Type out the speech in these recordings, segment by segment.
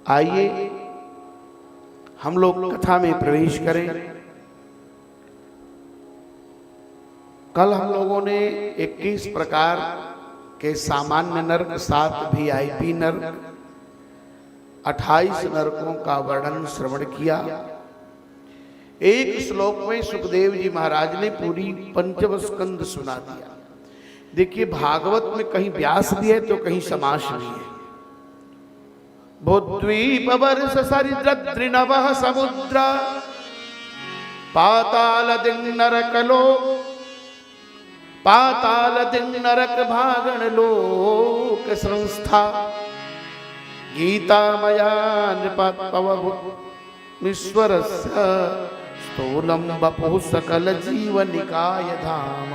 आइए हम लोग कथा में प्रवेश करें। कल हम लोगों ने 21 प्रकार के सामान्य नरक, 7 VIP नरक, 28 नरकों का वर्णन श्रवण किया। एक श्लोक में सुखदेव जी महाराज ने पूरी पंचम स्कंद सुना दिया। देखिए, भागवत में कहीं व्यास भी है तो कहीं समास भी है। भूद्वीप वर्ष सरिद्रद्रिनवः समुद्र पाताल दिन नरकलो पाताल दिन नरक भागण लोक संस्था गीता मया नृपत्पवभूमीश्वरस्य स्थूलं वपुः सकल जीवनिकाय धाम।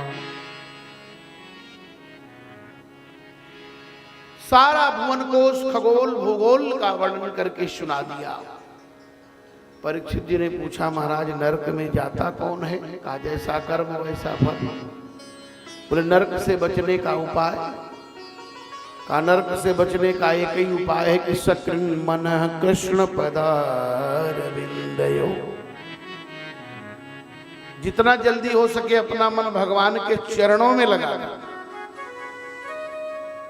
सारा भुवन कोश, खगोल, भूगोल का वर्णन करके सुना दिया। परीक्षित जी ने पूछा, महाराज नरक में जाता कौन है? कहा जैसा कर्म वैसा फल। बोले नरक से बचने का उपाय? कहा नरक से बचने का एक ही उपाय है कि सकृन् मनः कृष्ण पदारविंदयो। जितना जल्दी हो सके अपना मन भगवान के चरणों में लगा।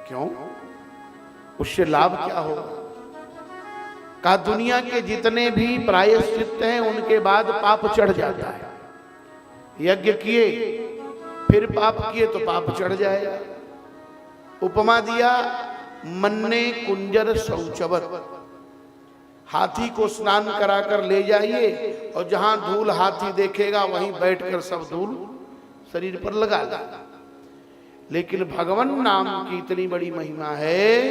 क्यों? उससे लाभ क्या होगा? कहा दुनिया के जितने भी प्रायश्चित हैं उनके बाद पाप चढ़ जाता है। यज्ञ किए फिर पाप किए तो पाप चढ़ जाएगा। उपमा दिया, मन्ने कुंजर शौचवत। हाथी को स्नान कराकर ले जाइए और जहां धूल हाथी देखेगा वहीं बैठकर सब धूल शरीर पर लगा देगा। लेकिन भगवान नाम की इतनी बड़ी महिमा है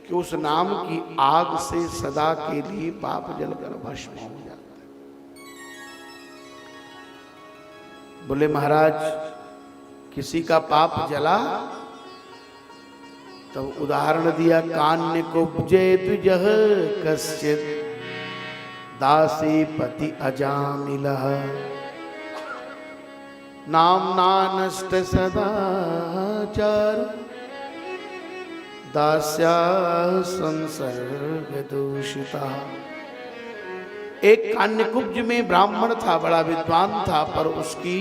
कि उस नाम की आग से सदा के लिए पाप जलकर भस्म हो जाता है। बोले महाराज किसी का पाप जला तो उदाहरण दिया, कान्य कुब्जे द्विजः कश्चित् दासी पति अजामिलः नाम्ना नष्ट सदाचार दास्या संसर्ग दूषिता। एक कान्यकुब्ज में ब्राह्मण था, बड़ा विद्वान था, पर उसकी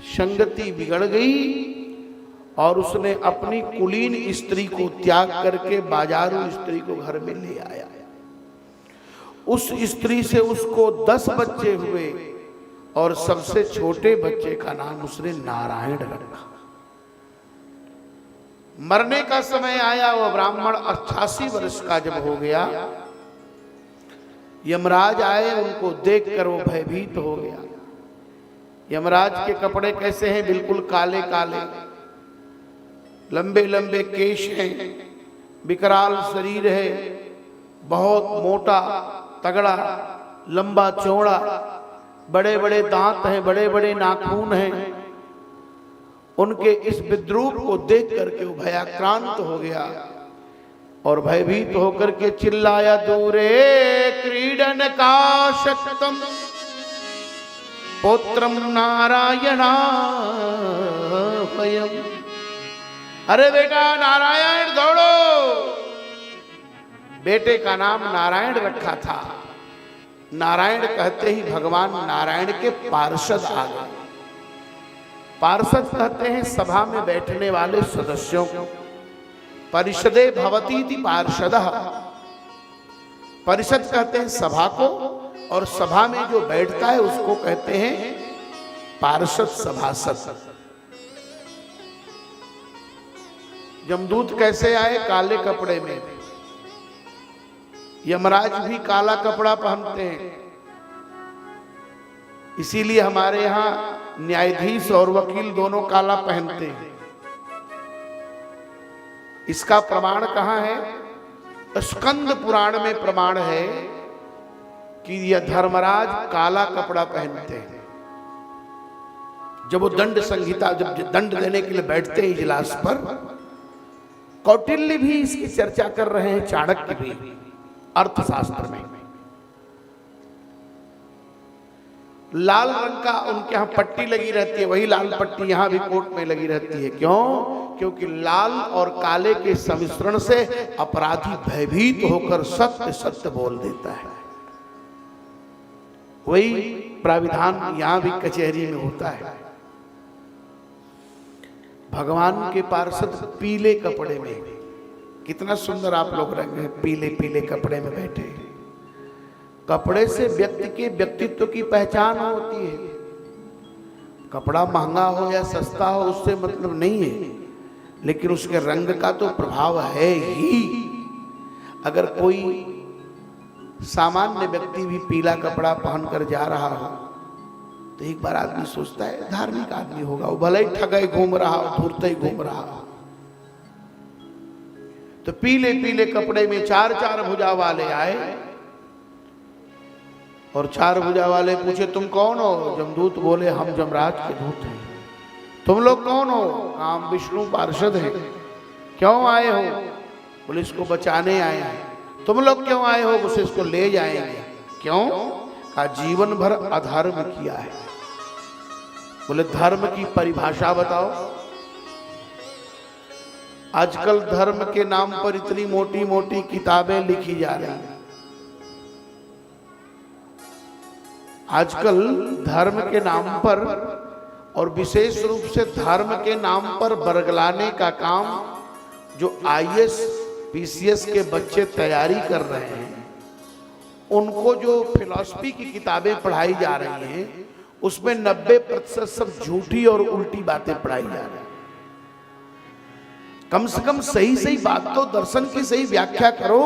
संगति बिगड़ गई और उसने अपनी कुलीन स्त्री को त्याग करके बाजारू स्त्री को घर में ले आया। उस स्त्री से उसको 10 बच्चे हुए और सबसे छोटे बच्चे का नाम उसने नारायण रखा। मरने का समय आया, वह ब्राह्मण 88 वर्ष का जब हो गया, यमराज आए, उनको देखकर वो भयभीत हो गया। यमराज के कपड़े कैसे हैं? बिल्कुल काले काले, लंबे लंबे केश हैं, विकराल शरीर है, बहुत मोटा तगड़ा, लंबा चौड़ा, बड़े बड़े दांत हैं, बड़े बड़े नाखून हैं। उनके इस विद्रूप को देख करके वो भयाक्रांत हो गया और भयभीत होकर के चिल्लाया, दूरे क्रीडन का शक्तम पुत्रम नारायणाभयम्। अरे बेटा नारायण दौड़ो। बेटे का नाम नारायण रखा था। नारायण कहते ही भगवान नारायण के पार्षद आ गए। पार्षद कहते हैं सभा में बैठने वाले सदस्यों को। परिषदे भवती इति पार्षदः। परिषद कहते हैं सभा को, और सभा में जो बैठता है उसको कहते हैं पार्षद, सभासद। जमदूत कैसे आए? काले कपड़े में। यमराज भी काला कपड़ा पहनते हैं। इसीलिए हमारे यहाँ न्यायाधीश और वकील दोनों काला पहनते हैं। इसका प्रमाण कहाँ है? स्कंद पुराण में प्रमाण है कि यह धर्मराज काला कपड़ा पहनते हैं। जब वो दंड संहिता, जब दंड देने के लिए बैठते हैं इजलास पर, कौटिल्य भी इसकी चर्चा कर रहे हैं, चाणक्य भी अर्थशास्त्र में। लाल रंग का उनके यहाँ पट्टी लगी रहती है, वही लाल पट्टी यहाँ भी कोर्ट में लगी रहती है। क्यों? क्योंकि लाल और काले के सम्मिश्रण से अपराधी भयभीत होकर सत्य सत्य बोल देता है। वही प्राविधान यहाँ भी कचहरी में होता है। भगवान के पार्षद पीले कपड़े में, कितना सुंदर आप लोग रंगे, पीले पीले कपड़े में बैठे। कपड़े से व्यक्ति के व्यक्तित्व की पहचान होती है। कपड़ा महंगा हो या सस्ता हो उससे मतलब नहीं है, लेकिन उसके रंग का तो प्रभाव है ही। अगर कोई सामान्य व्यक्ति भी पीला कपड़ा पहनकर जा रहा हो तो एक बार आदमी सोचता है धार्मिक आदमी होगा, वो भले ही ठगे घूम रहा हो, धूर्त ही घूम रहा हो। तो पीले पीले कपड़े में चार चार भुजा वाले आए और चार भुजा वाले पूछे तुम कौन हो? जमदूत बोले हम जमराज के दूत हैं। तुम लोग कौन हो? हम विष्णु पार्षद हैं। क्यों आए हो? बोले इसको बचाने आए हैं। तुम लोग क्यों आए हो? उसे इसको ले जाएंगे। क्यों? का जीवन भर अधर्म किया है। बोले धर्म की परिभाषा बताओ। आजकल धर्म के नाम पर इतनी मोटी मोटी किताबें लिखी जा रही हैं। आजकल धर्म के नाम पर और विशेष रूप से धर्म के नाम पर बरगलाने का काम जो आईएएस पीसीएस के बच्चे तैयारी कर रहे हैं, उनको जो फिलॉसफी की किताबें पढ़ाई जा रही हैं उसमें 90% सब झूठी और उल्टी बातें पढ़ाई जा रही हैं। कम से कम सही सही बात तो दर्शन की सही व्याख्या करो।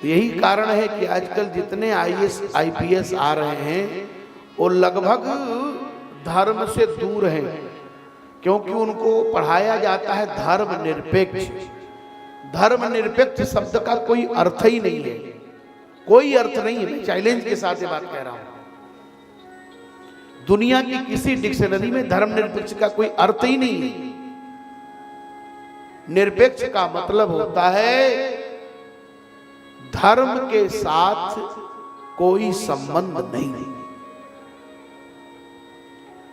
यही कारण है कि आजकल जितने आईएएस आईपीएस आ रहे हैं वो लगभग धर्म से दूर हैं, क्योंकि उनको पढ़ाया जाता है धर्म निरपेक्ष। धर्म निरपेक्ष शब्द का कोई अर्थ ही नहीं है, कोई अर्थ नहीं है। मैं चैलेंज के साथ ये बात कह रहा हूं। दुनिया की किसी डिक्शनरी में धर्म निरपेक्ष का कोई अर्थ ही नहीं है। निरपेक्ष का मतलब होता है धर्म के साथ कोई संबंध नहीं।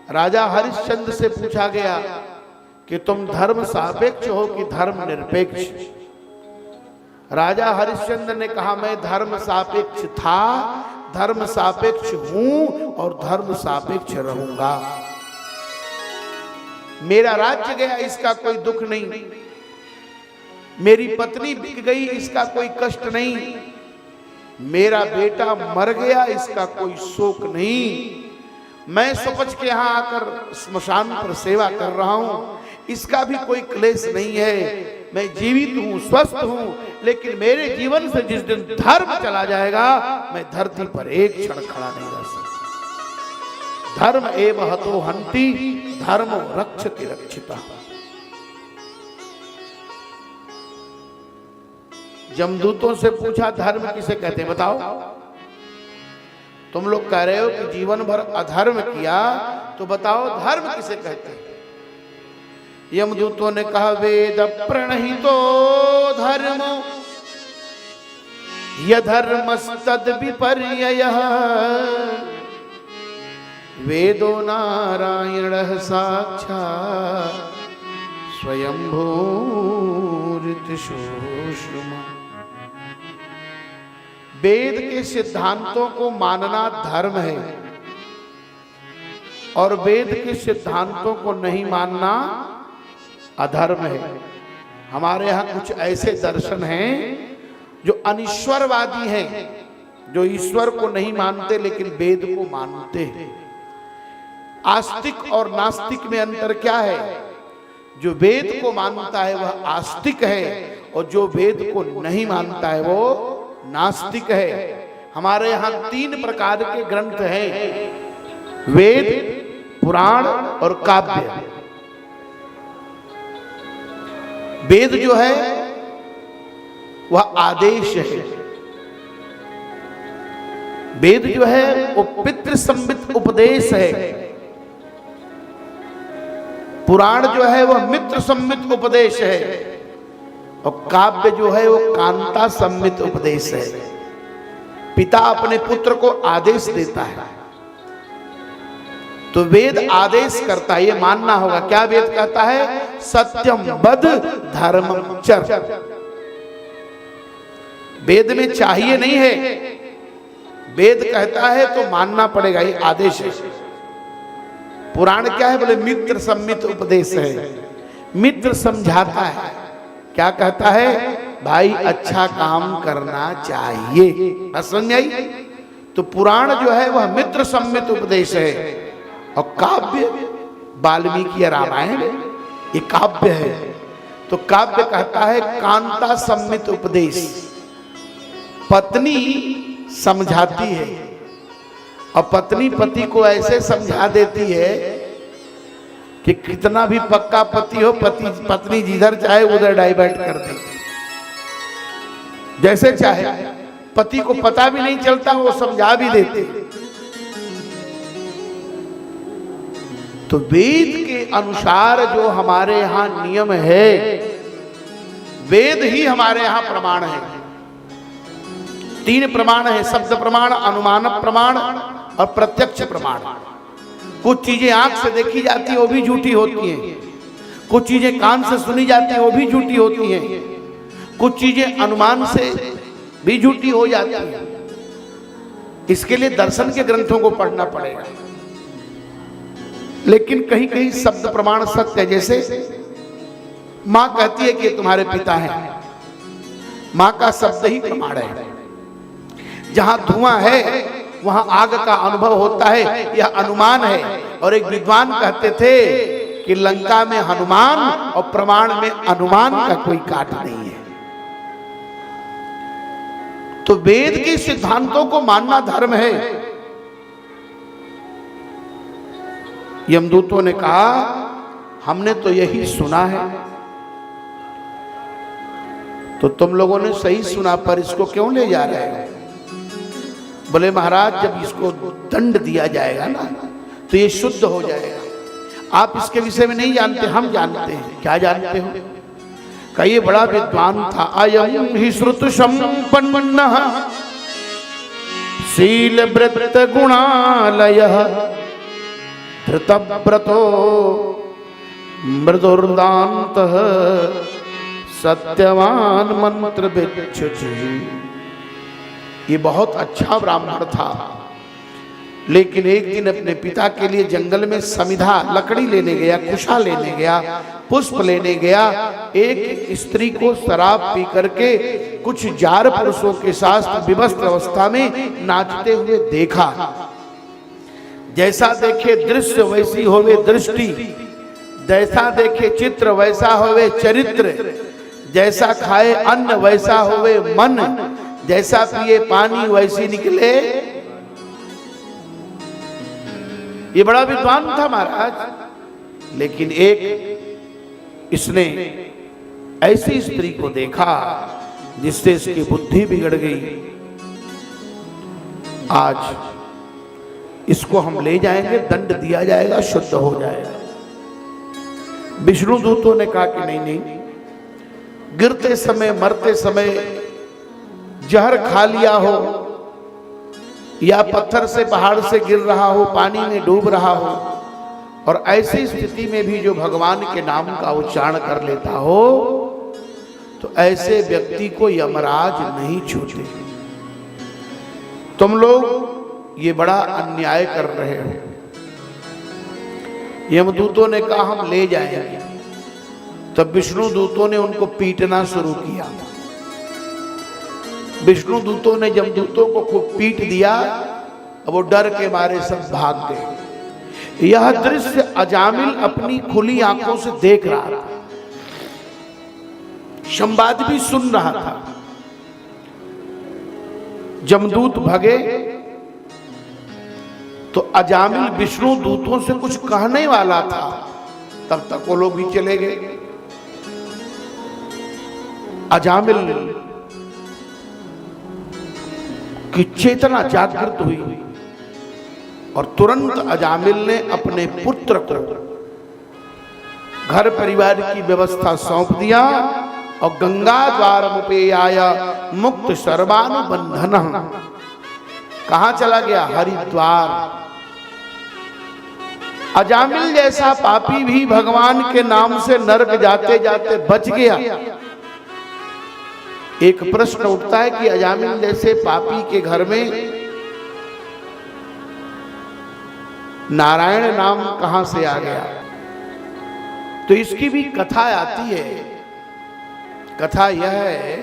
राजा हरिश्चंद्र से पूछा गया कि तुम धर्म सापेक्ष हो कि धर्म निरपेक्ष? राजा हरिश्चंद्र ने कहा मैं धर्म सापेक्ष था, धर्म सापेक्ष हूं और धर्म सापेक्ष रहूंगा। मेरा राज्य गया इसका कोई दुख नहीं, मेरी पत्नी बिक गई इसका कोई कष्ट नहीं, मेरा बेटा मर गया इसका कोई शोक नहीं, मैं सपच के यहां आकर स्मशान पर सेवा कर रहा हूं इसका भी कोई क्लेश नहीं है। मैं जीवित हूं, स्वस्थ हूं, लेकिन मेरे जीवन से जिस दिन धर्म चला जाएगा मैं धरती पर एक क्षण खड़ा नहीं रह सकता। धर्म एव हतो हन्ति धर्मो रक्षति रक्षिता। जमदूतों से पूछा धर्म किसे कहते हैं बताओ? तुम लोग कह रहे हो कि जीवन भर अधर्म किया, तो बताओ धर्म किसे कहते हैं? यमदूतों ने कहा वेद प्रणहितो धर्मो यधर्मस्तद विपर्ययः वेदो नारायणः साक्षात् स्वयंभूरितिशोष्म। वेद के सिद्धांतों को मानना धर्म है और वेद के सिद्धांतों को नहीं मानना अधर्म है। हमारे यहाँ कुछ ऐसे दर्शन हैं जो अनिश्वरवादी हैं, जो ईश्वर को नहीं मानते लेकिन वेद को मानते हैं। आस्तिक और नास्तिक में अंतर क्या है? जो वेद को मानता है वह आस्तिक है और जो वेद को नहीं मानता है वो नास्तिक है। हमारे यहाँ 3 प्रकार के ग्रंथ हैं, वेद, पुराण और काव्य। वेद जो है वह आदेश है, वेद जो है वो पितृ संबित उपदेश है, पुराण जो है वह मित्र सम्मित उपदेश है और काव्य जो है वो कांता सम्मित उपदेश है। पिता अपने पुत्र को आदेश देता है तो वेद आदेश करता है, ये मानना होगा। क्या वेद कहता है? सत्यम वद धर्मम चर। वेद में चाहिए नहीं है, वेद कहता है तो मानना पड़ेगा, ये आदेश है। पुराण क्या है? बोले मित्र सम्मित उपदेश है, मित्र समझाता है। क्या कहता है? भाई अच्छा काम करना चाहिए। बस समझ आई? तो पुराण जो है वह मित्र सम्मित उपदेश है, और काव्य वाल्मीकि रामायण ये काव्य है। तो काव्य कहता है कांता सम्मित उपदेश, पत्नी समझाती है और पत्नी पति को ऐसे समझा देती है कि कितना भी पक्का पति हो, पत्नी जिधर चाहे उधर डाइवर्ट कर देती, जैसे चाहे। पति को पता भी नहीं चलता, वो समझा भी देते। तो वेद के अनुसार जो हमारे यहां नियम है, वेद ही हमारे यहां प्रमाण है। 3 प्रमाण है, शब्द प्रमाण, अनुमान प्रमाण और प्रत्यक्ष प्रमाण। कुछ चीजें आंख से देखी जाती है वो भी झूठी होती हैं, कुछ चीजें कान से सुनी जाती है वो भी झूठी होती हैं, कुछ चीजें अनुमान से भी झूठी हो जाती है। इसके लिए दर्शन के ग्रंथों को पढ़ना पड़ेगा। लेकिन कहीं कहीं शब्द प्रमाण सत्य है। जैसे मां कहती है कि तुम्हारे पिता हैं, मां का शब्द ही प्रमाण है। जहां धुआं है वहां आग का अनुभव होता है, यह अनुमान है। और एक विद्वान कहते थे कि लंका में हनुमान और प्रमाण में अनुमान का कोई काट नहीं है। तो वेद के सिद्धांतों को मानना धर्म है। यमदूतों ने कहा हमने तो यही सुना है। तो तुम लोगों ने सही सुना, पर इसको क्यों ले जा रहे हो? बोले महाराज जब इसको दंड दिया जाएगा ना तो ये शुद्ध हो जाएगा। आप इसके विषय में नहीं जानते, हम जानते हैं। क्या जानते हो? का ये बड़ा विद्वान था। अयम ही श्रुत संपन्न शील वृत्त गुणालय धृतव्रतो मृदुर्दांत सत्यवान मंत्र भिक्षुचि। ये बहुत अच्छा ब्राह्मण था, लेकिन एक दिन अपने पिता के लिए जंगल में समिधा लकड़ी लेने गया, कुशा लेने गया, पुष्प लेने गया। एक स्त्री को शराब पी करके कुछ जार पुरुषों के साथ विवस्त्र अवस्था में नाचते हुए देखा। जैसा देखे दृश्य वैसी होवे दृष्टि, जैसा देखे चित्र वैसा होवे चरित्र, जैसा खाए अन्न वैसा होवे मन, जैसा पिए पानी वैसी निकले। ये बड़ा विद्वान था महाराज। लेकिन एक इसने ऐसी स्त्री को देखा जिससे इसकी बुद्धि बिगड़ गई। आज इसको हम ले जाएंगे, दंड दिया जाएगा, शुद्ध हो जाएगा। विष्णु दूतों ने कहा कि नहीं नहीं, गिरते समय मरते समय जहर खा लिया हो या पत्थर से पहाड़ से गिर रहा हो, पानी में डूब रहा हो, और ऐसी स्थिति में भी जो भगवान के नाम का उच्चारण कर लेता हो, तो ऐसे व्यक्ति को यमराज नहीं छूते। तुम लोग ये बड़ा अन्याय कर रहे हो। यमदूतों ने कहा हम ले जाएंगे। तब विष्णु दूतों ने उनको पीटना शुरू किया। विष्णु दूतों ने यमदूतों को खूब पीट दिया। अब वो डर के मारे सब भाग गए। यह दृश्य अजामिल अपनी खुली आंखों से देख रहा था, संवाद भी सुन रहा था। यमदूत भगे तो अजामिल विष्णु दूतों से कुछ कहने वाला था, तब तक वो लोग भी चले गए। अजामिल की चेतना जागृत हुई और तुरंत अजामिल ने अपने पुत्र को घर परिवार की व्यवस्था सौंप दिया और गंगा द्वार मुपेयाय मुक्त सर्वानुबंधन कहां चला गया? हरिद्वार। अजामिल जैसा पापी भी भगवान के नाम से नरक जाते जाते बच गया। एक प्रश्न उठता है कि अजामिल जैसे पापी के घर में नारायण नाम कहां से आ गया? तो इसकी भी कथा आती है। कथा यह है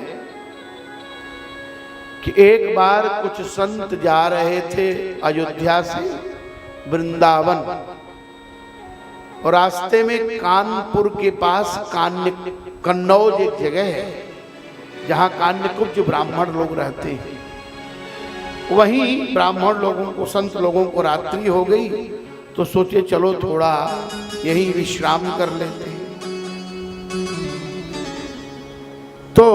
कि एक बार कुछ संत जा रहे थे अयोध्या से वृंदावन, और रास्ते में कानपुर के पास कन्नौज एक जगह है जहां कान्यकुब्ज ब्राह्मण लोग रहते हैं। वहीं ब्राह्मण लोगों को, संत लोगों को रात्रि हो गई तो सोचे चलो थोड़ा यहीं विश्राम कर लेते हैं। तो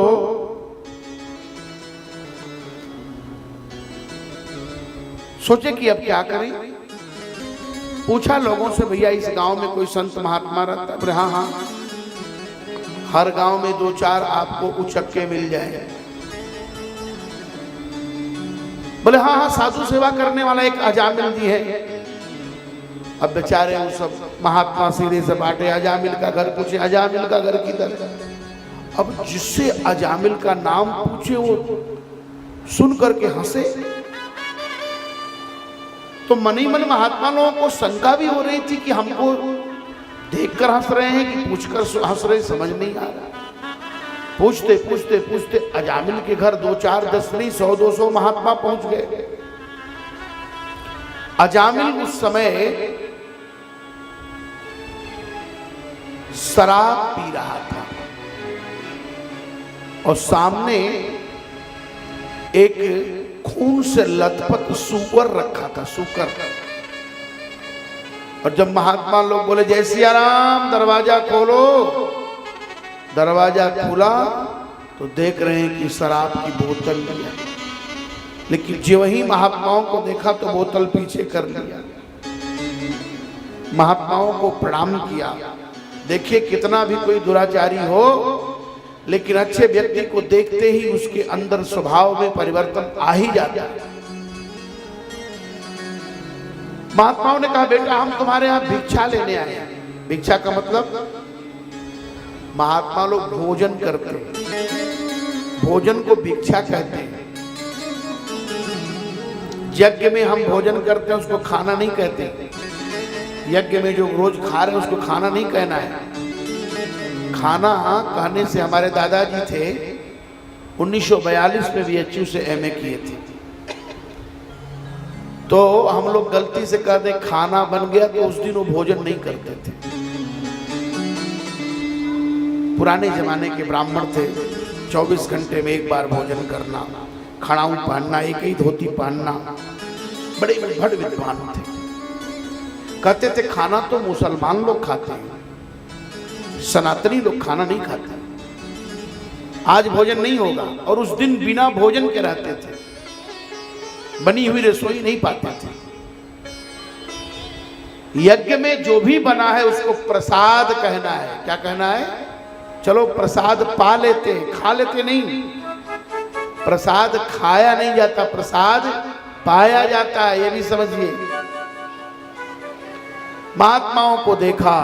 सोचे कि अब क्या करें। पूछा लोगों से, भैया इस गांव में कोई संत महात्मा रहता है? बोले हाँ हाँ, हर गांव में 2-4 आपको उचक्के मिल जाए। बोले हाँ हाँ, साधु सेवा करने वाला एक अजामिल जी है। अब बेचारे वो सब महात्मा सीधे से बांटे, अजामिल का घर पूछे, अजामिल का घर किधर? अब जिससे अजामिल का नाम पूछे वो सुन करके हंसे। तो मन ही मन महात्मा लोगों को शंका भी हो रही थी कि हमको देखकर हंस रहे हैं कि पूछकर हंस रहे, समझ नहीं आ रहा। पूछते पूछते पूछते अजामिल के घर 2-4 10 नहीं 100-200 महात्मा पहुंच गए। अजामिल उस समय शराब पी रहा था और सामने एक खून से लथपथ सूकर रखा था, सूकर। और जब महात्मा लोग बोले जय सिया राम, दरवाजा खोलो, दरवाजा खुला तो देख रहे हैं कि शराब की बोतल लिया। लेकिन जो वही महात्माओं को देखा तो बोतल पीछे कर लिया। महात्माओं को प्रणाम किया। देखिए कितना भी कोई दुराचारी हो, लेकिन अच्छे व्यक्ति को देखते ही उसके अंदर स्वभाव में परिवर्तन आ ही जाता है। महात्माओं ने कहा बेटा हम तुम्हारे यहां भिक्षा लेने आए हैं। भिक्षा का मतलब महात्मा लोग भोजन करते हैं, भोजन को भिक्षा कहते हैं। यज्ञ में हम भोजन करते हैं उसको खाना नहीं कहते। यज्ञ में जो रोज खा रहे हैं उसको खाना नहीं कहना है। खाना कहने से हमारे दादाजी थे 1942 में BHU से MA किए थे। तो हम लोग गलती से कहते खाना बन गया तो उस दिन वो भोजन नहीं करते थे। पुराने जमाने के ब्राह्मण थे, 24 घंटे में एक बार भोजन करना, खड़ाऊ पहनना, एक ही धोती पहनना, बड़े बड़े भट विद्वान थे। कहते थे खाना तो मुसलमान लोग खाते हैं, सनातनी लोग खाना नहीं खाते। आज भोजन नहीं होगा। और उस दिन बिना भोजन के रहते थे, बनी हुई रसोई नहीं पाते थे। यज्ञ में जो भी बना है उसको प्रसाद कहना है। क्या कहना है? चलो प्रसाद पा लेते, खा लेते नहीं। प्रसाद खाया नहीं जाता, प्रसाद पाया जाता है, ये भी समझिए। महात्माओं को देखा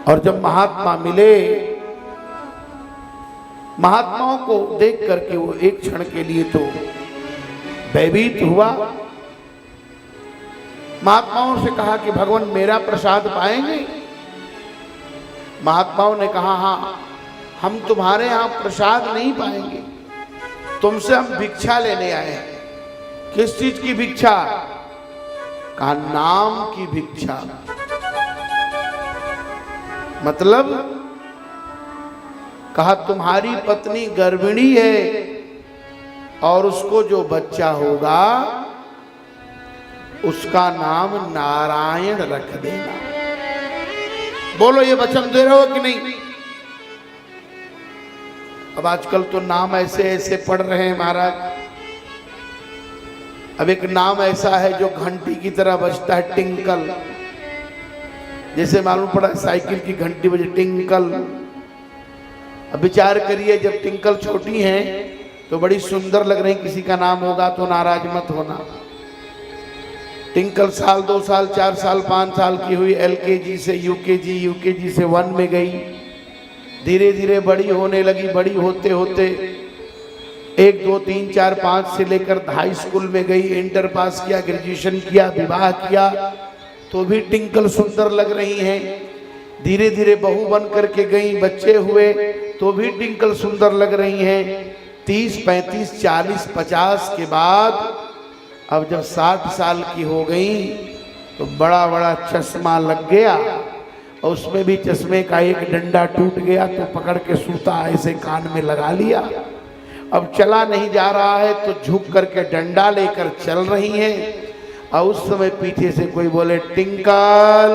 और जब महात्मा मिले, महात्माओं को देख करके वो एक क्षण के लिए तो भयभीत हुआ। महात्माओं से कहा कि भगवान मेरा प्रसाद पाएंगे? महात्माओं ने कहा हाँ, हम तुम्हारे यहां प्रसाद नहीं पाएंगे, तुमसे हम भिक्षा लेने आए हैं। किस चीज की भिक्षा? कहा नाम की भिक्षा। मतलब कहा तुम्हारी पत्नी गर्भिणी है और उसको जो बच्चा होगा उसका नाम नारायण रख देना। बोलो ये वचन दे रहे हो कि नहीं? अब आजकल तो नाम ऐसे ऐसे पढ़ रहे हैं महाराज। अब एक नाम ऐसा है जो घंटी की तरह बजता है, टिंकल। जैसे मालूम पड़ा साइकिल की घंटी बजे, टिंकल। अब विचार करिए जब टिंकल छोटी हैं तो बड़ी सुंदर लग रही, किसी का नाम होगा तो नाराज मत होना। टिंकल साल 2 साल 4 साल 5 साल की हुई, LKG से UKG से 1 में गई, धीरे धीरे बड़ी होने लगी। बड़ी होते होते 1 2 3 4 5 से लेकर हाई स्कूल में गई, इंटर पास किया, ग्रेजुएशन किया, विवाह किया, तो भी टिंकल सुंदर लग रही हैं। धीरे धीरे बहू बन करके गई, बच्चे हुए तो भी टिंकल सुंदर लग रही हैं। 30 35 40 50 के बाद अब जब 60 साल की हो गई तो बड़ा बड़ा चश्मा लग गया, और उसमें भी चश्मे का एक डंडा टूट गया तो पकड़ के सूता ऐसे कान में लगा लिया। अब चला नहीं जा रहा है तो झुक करके डंडा लेकर चल रही हैं। और उस समय पीछे से कोई बोले टिंकल,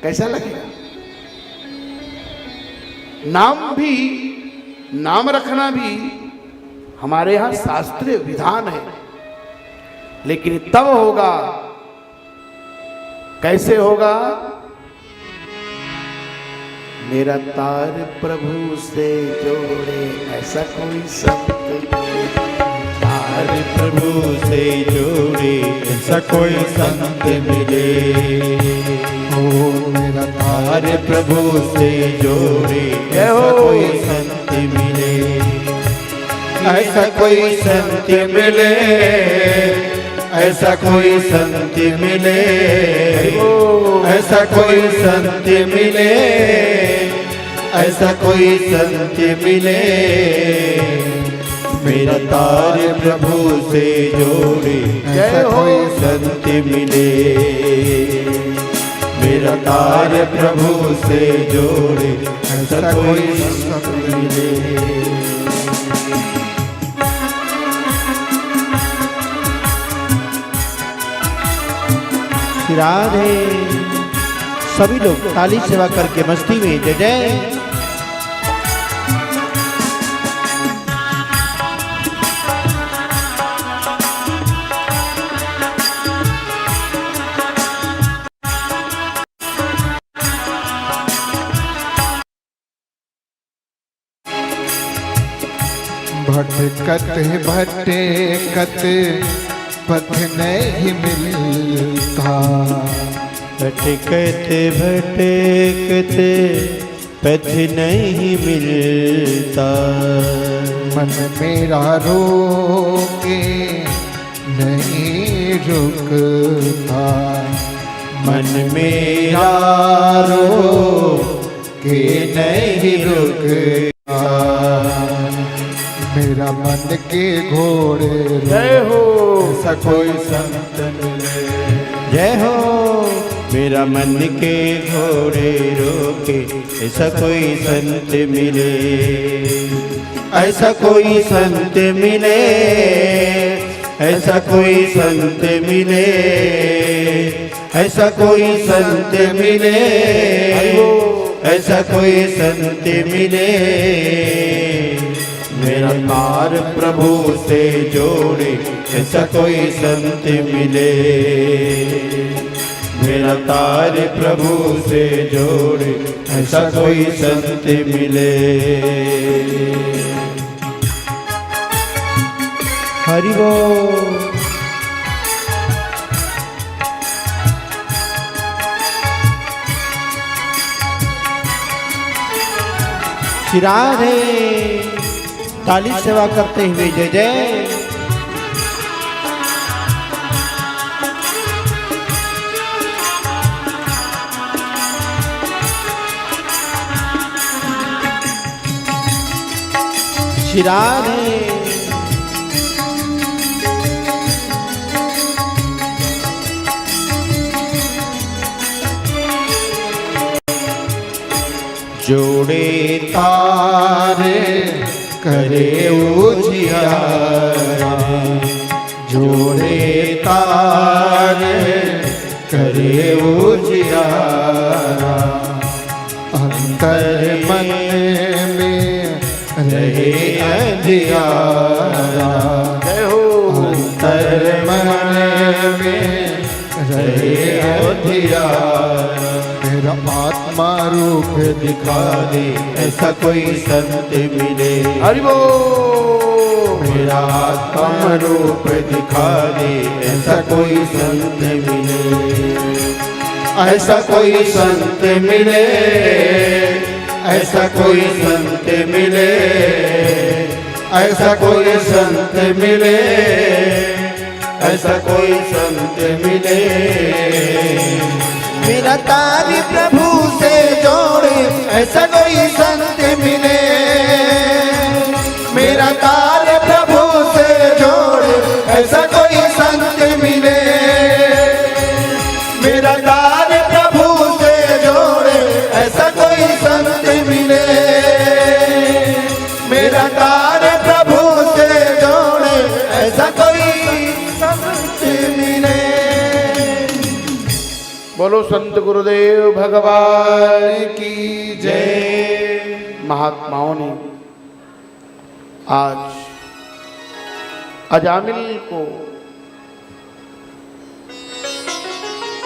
कैसा लगेगा? नाम रखना भी हमारे यहाँ शास्त्रीय विधान है, लेकिन तब होगा, कैसे होगा? मेरा तार प्रभु से जोड़े ऐसा कोई संत, तार प्रभु से जोड़े ऐसा कोई संत मिले। ओ मेरा तार प्रभु से जोड़े ऐसा कोई संत मिले, ऐसा कोई संत मिले, ऐसा कोई संत मिले, ऐसा कोई संत मिले, ऐसा कोई संत मिले। मेरा तार प्रभु से जोड़े ऐसा कोई संत मिले, मेरा तार प्रभु से जोड़े ऐसा कोई संत मिले। राधे। सभी लोग ताली सेवा करके मस्ती में जय जय। भटकत पथ नहीं मिलता, भटकत पथ नहीं मिलता। मन मेरा रोके नहीं रुकता, मन मेरा रोके नहीं रुकता। मेरा मन के घोड़े जय हो, ऐसा कोई संत मिले। जय हो। मेरा मन के घोड़े रोके ऐसा कोई संत मिले, ऐसा कोई संत मिले, ऐसा कोई संत मिले, ऐसा कोई संत मिले, ऐसा कोई संत मिले। मेरा तार प्रभु से जोड़े ऐसा कोई संत मिले, मेरा तार प्रभु से जोड़े ऐसा कोई संत मिले। हरि बोल। श्री राधे। ताली सेवा करते हुए जय जय। श्री राधे। जोड़े तारे करे उजियारा, जोड़े तारे करे उजियारा। अंतर मन में रहे अंधियारा, अंतर मन में रहे अंधियारा। मेरा आत्मा रूप दिखा दे ऐसा कोई संत मिले। हरि बोल। मेरा आत्म रूप दिखा दे, ऐसा कोई संत मिले, ऐसा कोई संत मिले, ऐसा कोई संत मिले, ऐसा कोई संत मिले, ऐसा कोई संत मिले। मेरा तार प्रभु से जोड़े, ऐसा कोई संत मिले, मेरा तार प्रभु से जोड़े, ऐसा कोई संत मिले, मेरा तार प्रभु से जोड़े, ऐसा कोई संत मिले, मेरा तार प्रभु से जोड़े, ऐसा कोई संत मिले। बोलो संत गुरुदेव भगवान की जय। महात्माओं ने आज अजामिल को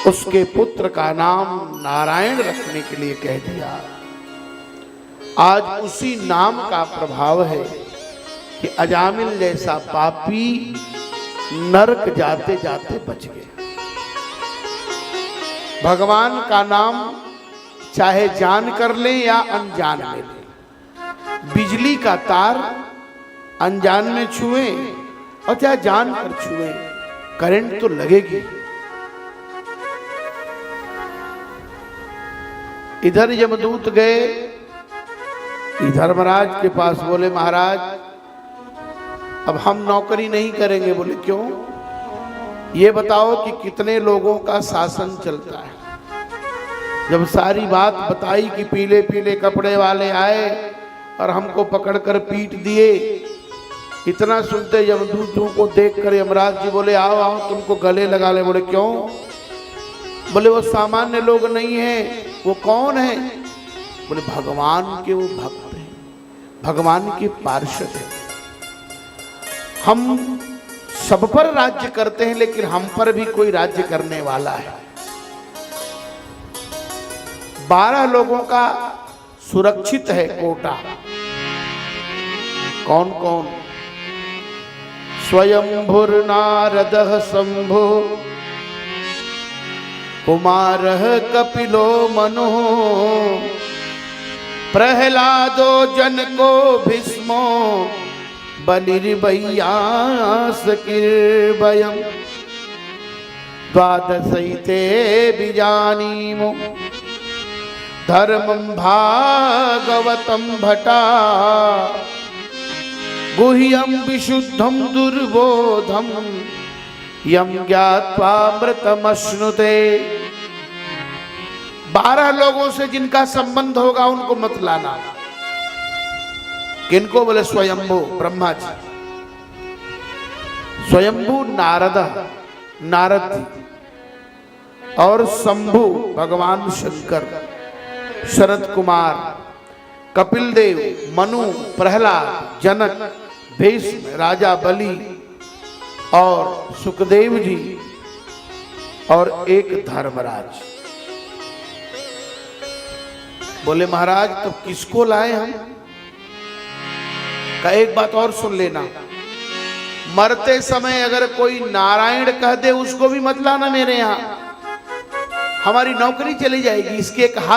उसके पुत्र का नाम नारायण रखने के लिए कह दिया। आज उसी नाम का प्रभाव है कि अजामिल जैसा पापी नरक जाते जाते बच गए। भगवान का नाम चाहे जान कर ले या अनजान में ले, बिजली का तार अनजान में छुए और चाहे जान कर छुए, करंट तो लगेगी। इधर यमदूत गए धर्मराज के पास, बोले महाराज अब हम नौकरी नहीं करेंगे। बोले क्यों? ये बताओ कि कितने लोगों का शासन चलता है। जब सारी बात बताई कि पीले पीले कपड़े वाले आए और हमको पकड़कर पीट दिए, इतना सुनते यमदूतों को देखकर यमराज जी बोले आओ आओ तुमको गले लगा ले। बोले क्यों? बोले वो सामान्य लोग नहीं है। वो कौन है? बोले भगवान के वो भक्त हैं, भगवान के पार्षद हैं। हम सब पर राज्य करते हैं लेकिन हम पर भी कोई राज्य करने वाला है। 12 लोगों का सुरक्षित है कोटा। कौन कौन? स्वयंभुर नारदः शंभो, कुमारः कपिलो मनु, प्रहलादो जनको भीष्मो, बलिर्भयासकिर्भयम्, द्वादशैते बीजानीमो, धर्मं भागवतं भटा, गुह्यं विशुद्धं दुर्बोधं, यं ज्ञात्वामृतमश्नुते। 12 लोगों से जिनका संबंध होगा उनको मत लाना। किनको? बोले स्वयंभू ब्रह्मा जी, स्वयंभू नारद, नारद और शंभु भगवान शंकर, शरद कुमार, कपिल देव, मनु, प्रहलाद, जनक, भीष्म, राजा बलि और सुखदेव जी और एक धर्मराज। बोले महाराज तो किसको लाए हम? का एक बात और सुन लेना, मरते समय अगर कोई नारायण कह दे उसको भी मत लाना मेरे यहां, हमारी नौकरी चली जाएगी। इसके एक हाथ